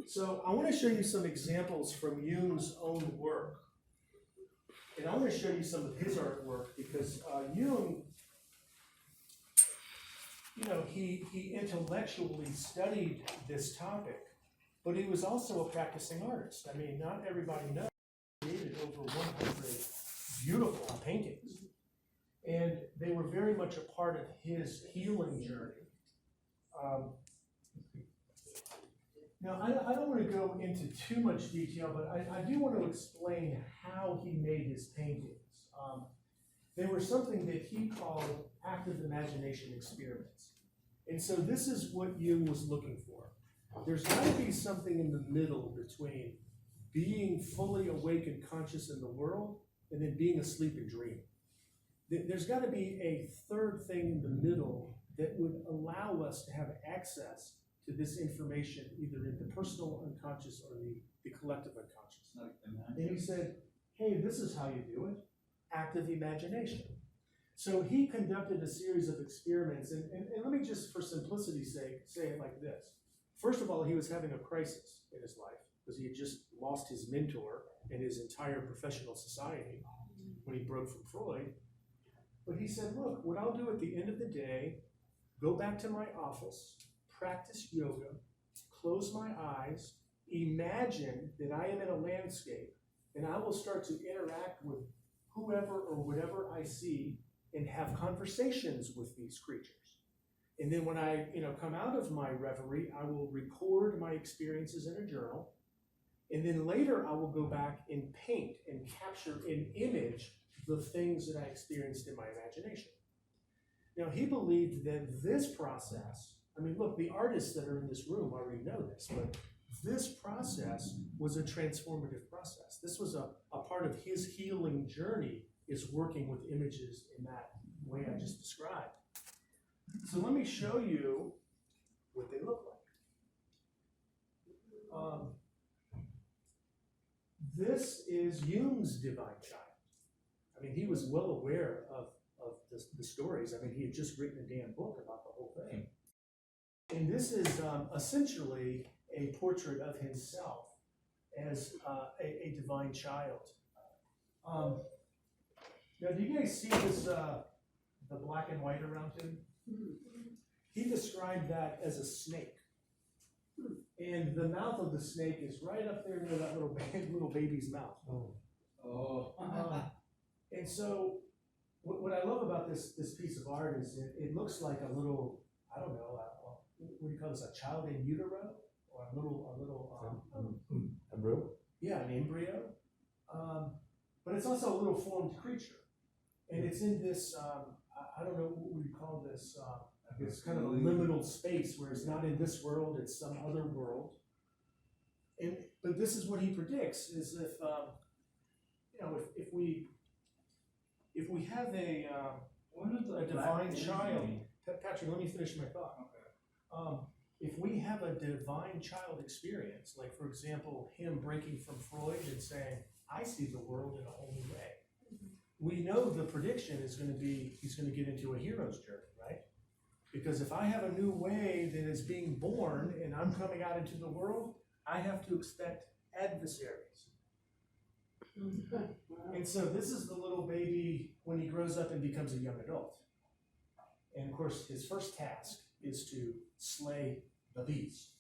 So I want to show you some examples from Jung's own work. And I want to show you some of his artwork because Jung, you know, he intellectually studied this topic, but he was also a practicing artist. I mean, not everybody knows he created over 100 beautiful paintings. And they were very much a part of his healing journey. Now, I don't want to go into too much detail, but I do want to explain how he made his paintings. They were something that he called active imagination experiments. And so this is what Jung was looking for. There's got to be something in the middle between being fully awake and conscious in the world and then being asleep and dreaming. There's got to be a third thing in the middle that would allow us to have access to this information, either in the personal unconscious or the collective unconscious. And he said, hey, this is how you do it, active imagination. So he conducted a series of experiments, and let me just, for simplicity's sake, say it like this. First of all, he was having a crisis in his life because he had just lost his mentor and his entire professional society when he broke from Freud. But he said, look, what I'll do at the end of the day, go back to my office, practice yoga, close my eyes, imagine that I am in a landscape, and I will start to interact with whoever or whatever I see and have conversations with these creatures. And then when I come out of my reverie, I will record my experiences in a journal. And then later I will go back and paint and capture in image the things that I experienced in my imagination. Now, he believed that this process, I mean, look, the artists that are in this room already know this, but this process was a transformative process. This was a part of his healing journey, is working with images in that way I just described. So let me show you what they look like. This is Jung's divine child. I mean, he was well aware of the stories. I mean, he had just written a damn book about the whole thing. And this is essentially a portrait of himself as a divine child. Now, do you guys see this, the black and white around him? He described that as a snake. And the mouth of the snake is right up there near that little baby's mouth. And so what I love about this piece of art is it looks like a little, I don't know, what do you call this, a child in utero? Or a little embryo? Yeah, an embryo. But it's also a little formed creature. And it's in this, I don't know what we call this, it's kind of a liminal space where it's not in this world, it's some other world. But this is what he predicts, is if we have a divine child, Patrick, let me finish my thought. Okay. If we have a divine child experience, like for example, him breaking from Freud and saying, I see the world in a whole new way. We know the prediction is going to be, he's going to get into a hero's journey, right? Because if I have a new way that is being born and I'm coming out into the world, I have to expect adversaries. And so this is the little baby when he grows up and becomes a young adult. And of course, his first task is to slay the beast.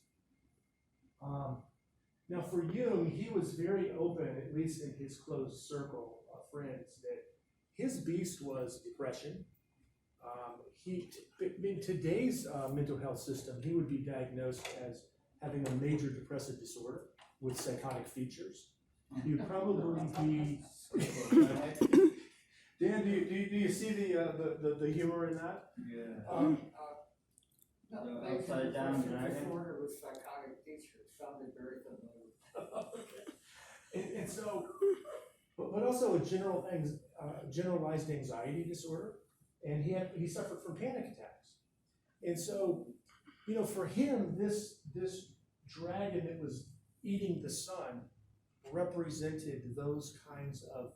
Now for Jung, he was very open, at least in his close circle of friends, that his beast was depression. In today's mental health system, he would be diagnosed as having a major depressive disorder with psychotic features. He would probably be. Dan, do you see the humor in that? Yeah. Upside down dragon. Disorder with psychotic features sounded very familiar. Okay. And so, but also a generalized anxiety disorder, and he suffered from panic attacks. And so, for him, this dragon that was eating the sun represented those kinds of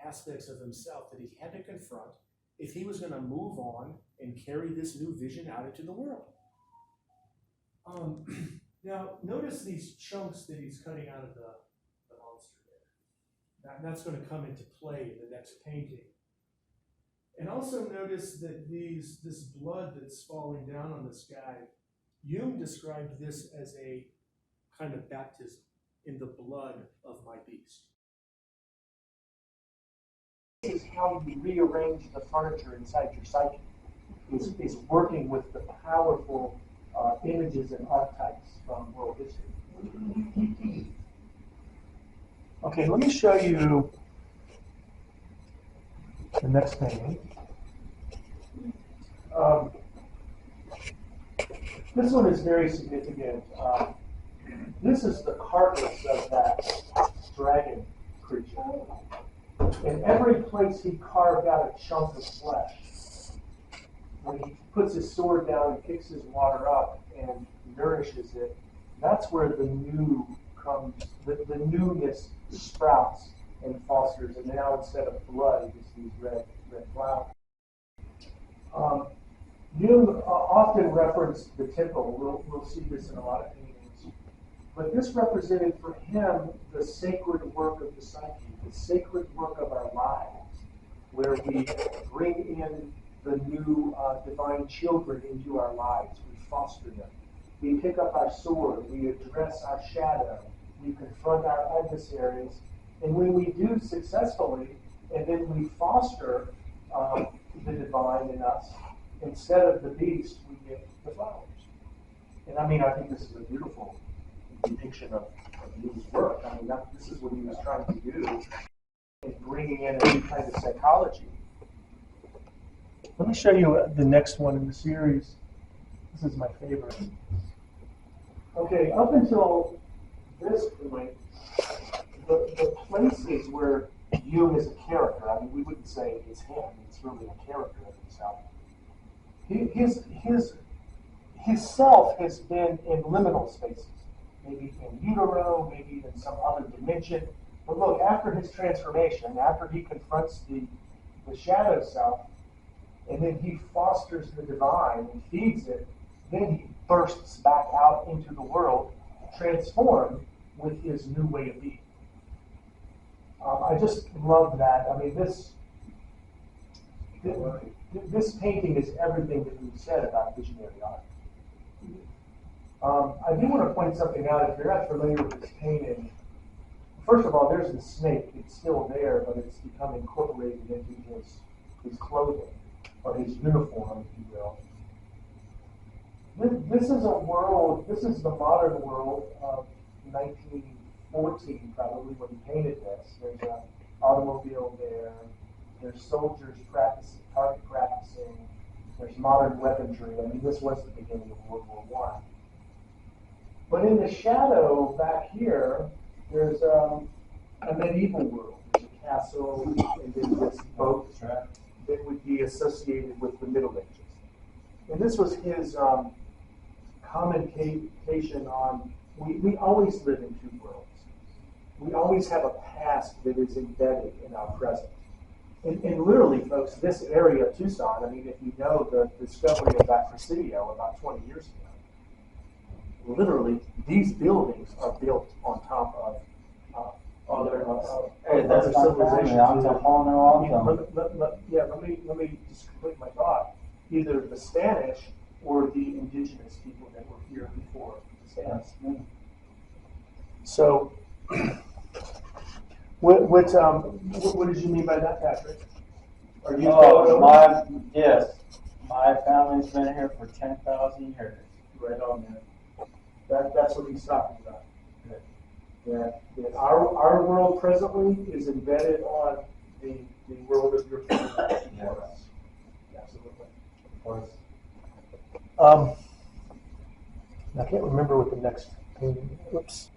aspects of himself that he had to confront if he was going to move on and carry this new vision out into the world. Now, notice these chunks that he's cutting out of the monster there. That's going to come into play in the next painting. And also notice that this blood that's falling down on this guy, Jung described this as a kind of baptism in the blood of my beast. This is how you rearrange the furniture inside your psyche. Is working with the powerful images and archetypes from world history. Okay, let me show you the next painting. This one is very significant. This is the carcass of that dragon creature. In every place he carved out a chunk of flesh. When he puts his sword down and kicks his water up and nourishes it, that's where the new comes, the newness sprouts and fosters, and now instead of blood, you just these red flowers. Jung often referenced the temple. We'll see this in a lot of paintings. But this represented for him the sacred work of the psyche, the sacred work of our lives, where we bring in the new divine children into our lives. We foster them. We pick up our sword. We address our shadow. We confront our adversaries. And when we do successfully, and then we foster the divine in us, instead of the beast, we get the flowers. And I mean, I think this is a beautiful depiction of Jung's work. I mean, this is what he was trying to do in bringing in a new kind of psychology. Let me show you the next one in the series. This is my favorite. Okay, up until this point, the places where Jung is a character, I mean, we wouldn't say it's him, it's really a character of himself. His self has been in liminal spaces, maybe in utero, maybe even some other dimension. But look, after his transformation, after he confronts the shadow self, and then he fosters the divine and feeds it, then he bursts back out into the world, transformed with his new way of being. I just love that. I mean, this painting is everything that we've said about visionary art. I do want to point something out. If you're not familiar with this painting, first of all, there's the snake. It's still there, but it's become incorporated into his clothing, or his uniform, if you will. This is a world, this is the modern world of 1914, probably, when he painted this. There's an automobile there. There's soldiers practicing, target practicing. There's modern weaponry. I mean, this was the beginning of World War I. But in the shadow back here, there's a medieval world. There's a castle, and then this boat that would be associated with the Middle Ages. And this was his commentation on, we always live in two worlds. We always have a past that is embedded in our present. And literally, folks, this area of Tucson, I mean, if you know the discovery of that Presidio about 20 years ago, literally, these buildings are built on top of other civilizations. Let me just complete my thought. Either the Spanish or the indigenous people that were here before the Spanish. So, what did you mean by that, Patrick? Are you? Yes, my family's been here for 10,000 years. Right on, man. That's what he's talking about. That our world presently is embedded on the world of your family before us. Absolutely. Of course. I can't remember what the next painting. Oops.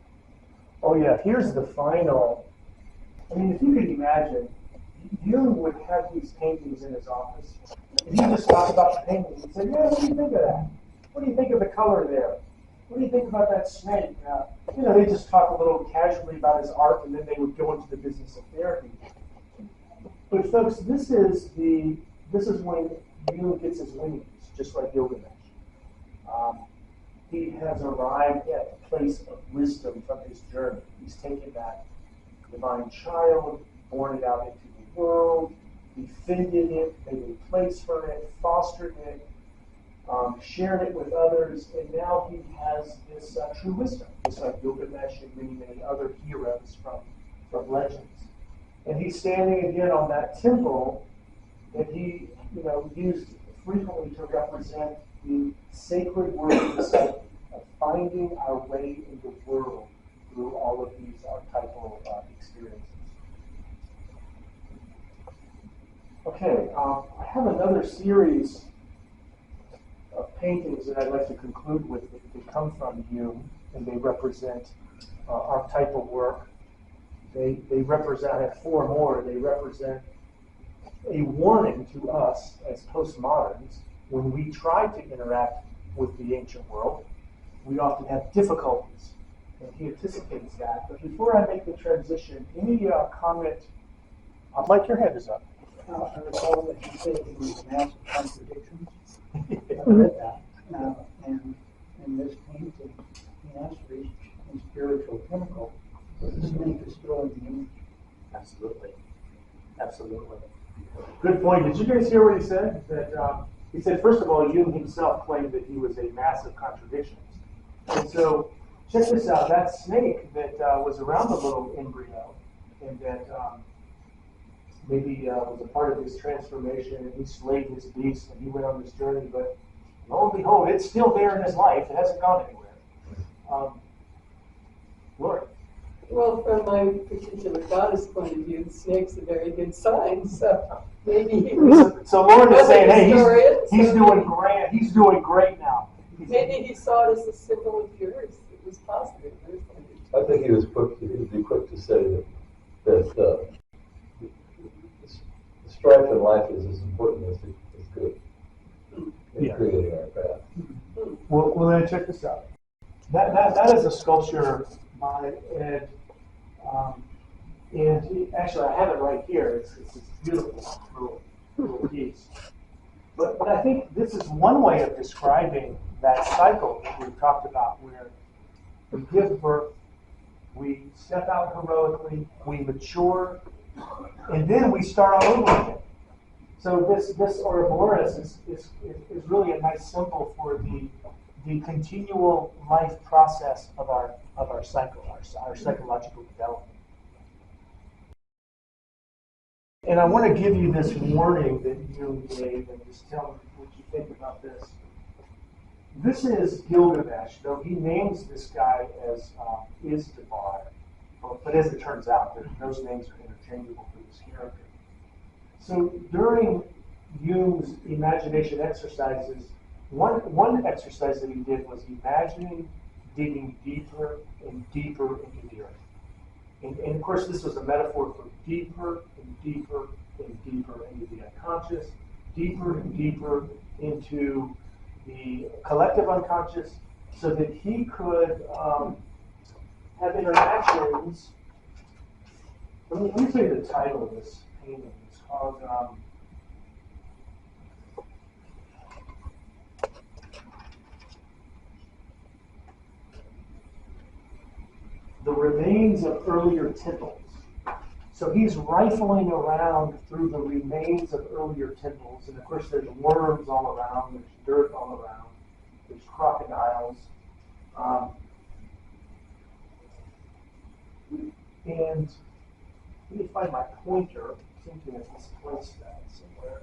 Oh yeah, here's the final. I mean, if you could imagine, Jung would have these paintings in his office, and he just talked about the paintings and said, "Yeah, what do you think of that? What do you think of the color there? What do you think about that snake?" They just talk a little casually about his art, and then they would go into the business of therapy. But folks, this is when Jung gets his wings, just like Gilgamesh. he has arrived at the place of wisdom from his journey. He's taken that divine child, born it out into the world, defended it, made a place for it, fostered it, shared it with others, and now he has this true wisdom, just like Gilgamesh and many, many other heroes from legends. And he's standing again on that temple that he, used frequently to represent the sacred work of the psyche, of finding our way in the world through all of these archetypal experiences. Okay, I have another series of paintings that I'd like to conclude with that come from Jung, and they represent archetypal work. They represent, I have four more, they represent a warning to us as postmoderns when we try to interact with the ancient world. We often have difficulties, and he anticipates that. But before I make the transition, any comment? Mike, your hand is up. I recall that you said he was a massive contradictions. I read that. And in this painting, he has reached a spiritual pinnacle. But the snake is still in the image. Absolutely. Absolutely. Good point. Did you guys hear what he said? That he said, first of all, Jung himself claimed that he was a massive contradiction. And so, check this out. That snake that was around the little embryo and that maybe was a part of his transformation, and he slayed his beast and he went on this journey, but lo and behold, it's still there in his life. It hasn't gone anywhere. Lori. Well, from my particular goddess point of view, the snake's a very good sign. So maybe he was. So Lauren is saying, hey, he's so doing great. He's doing great now. Maybe he saw it as a symbol of yours. It was positive. I think he was quick. He would be quick to say that the strife in life is as important as good in creating our path. Well, then check this out. That is a sculpture by Ed, and actually I have it right here. It's this beautiful little piece. But I think this is one way of describing that cycle that we've talked about, where we give birth, we step out heroically, we mature, and then we start all over again. So this Ouroboros is really a nice symbol for the continual life process of our cycle, our psychological development. And I want to give you this warning that you gave, and just tell me what you think about this. This is Gilgamesh, though he names this guy as Izdabar, but as it turns out, those names are interchangeable for this character. So during Jung's imagination exercises, one exercise that he did was imagining digging deeper and deeper into the earth. And of course, this was a metaphor for deeper and deeper and deeper into the unconscious, deeper and deeper into the collective unconscious, so that he could have interactions. Let me tell you the title of this painting. It's called The Remains of Earlier Temples. So he's rifling around through the remains of earlier temples, and of course there's worms all around, there's dirt all around, there's crocodiles. And let me find my pointer. I think I misplaced that somewhere.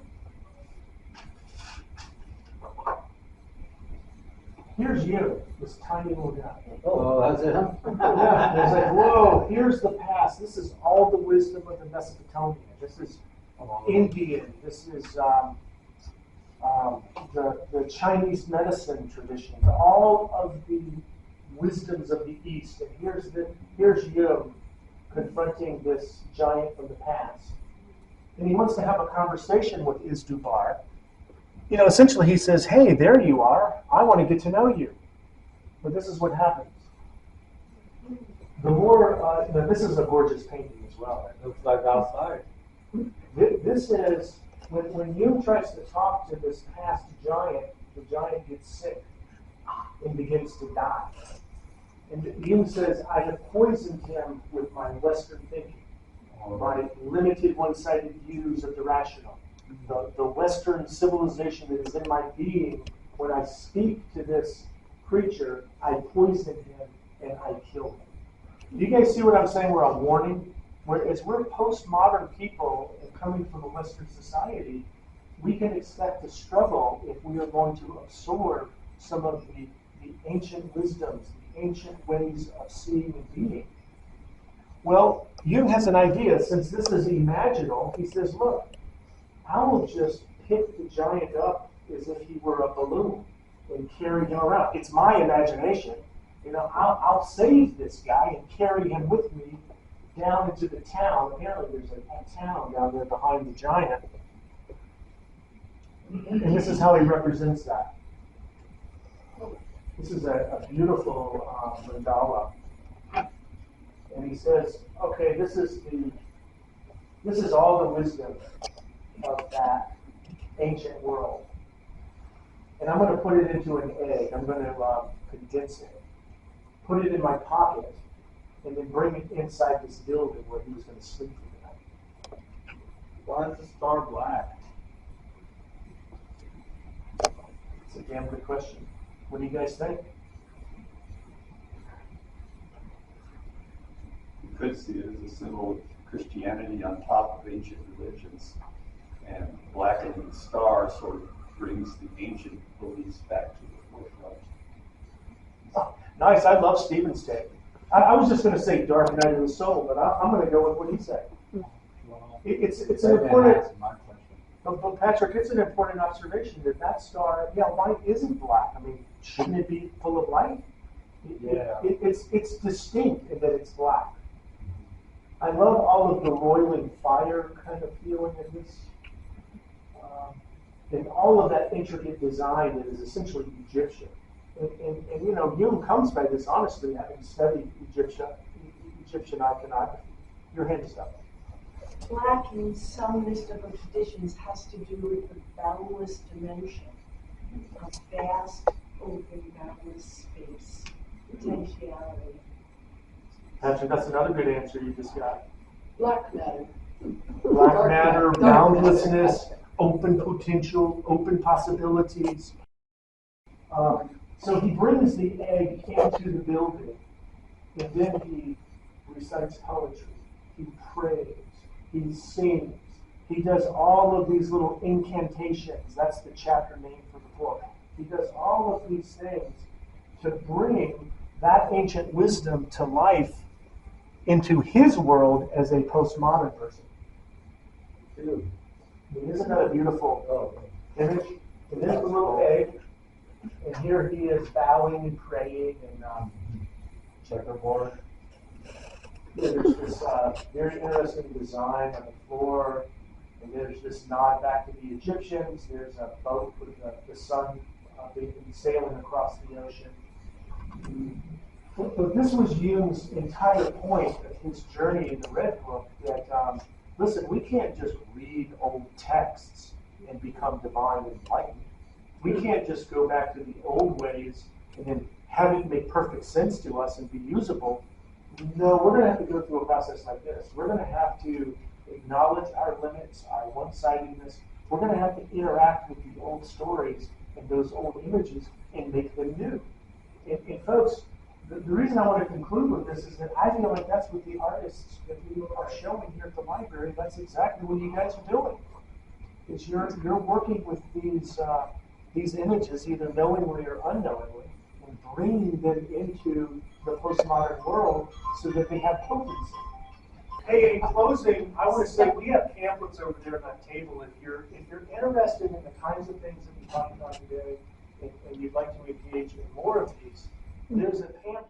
Here's you, this tiny little guy. Oh, that's it. Yeah, it's like, whoa, here's the past. This is all the wisdom of the Mesopotamia. This is Indian. This is the Chinese medicine traditions. All of the wisdoms of the East. And here's you confronting this giant from the past. And he wants to have a conversation with Izdubar. You know, essentially he says, hey, there you are. I want to get to know you. But this is what happens. The more, this is a gorgeous painting as well. It looks like outside. This is, when Jung tries to talk to this past giant, the giant gets sick. and begins to die. And Jung says, I have poisoned him with my Western thinking, my limited one-sided views of the rational, the Western civilization that is in my being. When I speak to this creature, I poison him and I kill him. Do you guys see what I'm saying where I'm warning? Whereas we're postmodern people and coming from a Western society, we can expect to struggle if we are going to absorb some of the ancient wisdoms, the ancient ways of seeing and being. Well, Jung has an idea. Since this is imaginal, he says, look, I will just pick the giant up as if he were a balloon and carry him around. It's my imagination. I'll save this guy and carry him with me down into the town. Apparently there's a town down there behind the giant. And this is how he represents that. This is a beautiful mandala. And he says, okay, this is all the wisdom of that ancient world. And I'm going to put it into an egg. I'm going to condense it, put it in my pocket, and then bring it inside this building where he was going to sleep for the night. Why is the star black? It's a damn good question. What do you guys think? You could see it as a symbol of Christianity on top of ancient religions. And blackening the star sort of brings the ancient beliefs back to the forefront. Oh, nice. I love Stephen's take. I was just going to say dark night of the soul, but I'm going to go with what he said. It's an important. But Patrick, it's an important observation that star, light isn't black. I mean, shouldn't it be full of light? It's distinct in that it's black. I love all of the roiling fire kind of feeling in this. And all of that intricate design that is essentially Egyptian. And Jung comes by this honestly, having studied Egyptian iconography. Your hand is up. Black in some mystical traditions has to do with the boundless dimension, a vast, open, boundless space, potentiality. Patrick, that's another good answer you just got. Black matter. Black matter, Dark boundlessness, open potential, open possibilities. So he brings the egg into the building, and then he recites poetry. He prays. He sings. He does all of these little incantations. That's the chapter name for the book. He does all of these things to bring that ancient wisdom to life into his world as a postmodern person. Dude. I mean, isn't that a beautiful image? And there's the little egg, and here he is bowing and praying and Checkerboard. there's this very interesting design on the floor, and there's this nod back to the Egyptians. There's a boat with the sun sailing across the ocean. But this was Jung's entire point of his journey in the Red Book, that, listen, we can't just read old texts and become divine and enlightened. We can't just go back to the old ways and then have it make perfect sense to us and be usable. No, we're going to have to go through a process like this. We're going to have to acknowledge our limits, our one-sidedness. We're going to have to interact with the old stories and those old images and make them new. And folks, the reason I want to conclude with this is that I feel like that's what the artists that we are showing here at the library, that's exactly what you guys are doing. Is you're working with these images, either knowingly or unknowingly, and bringing them into the postmodern world so that they have potency. Hey, in closing, I want to say we have pamphlets over there on that table. If you're interested in the kinds of things that we talked about today, and you'd like to engage in more of these, there's a pamphlet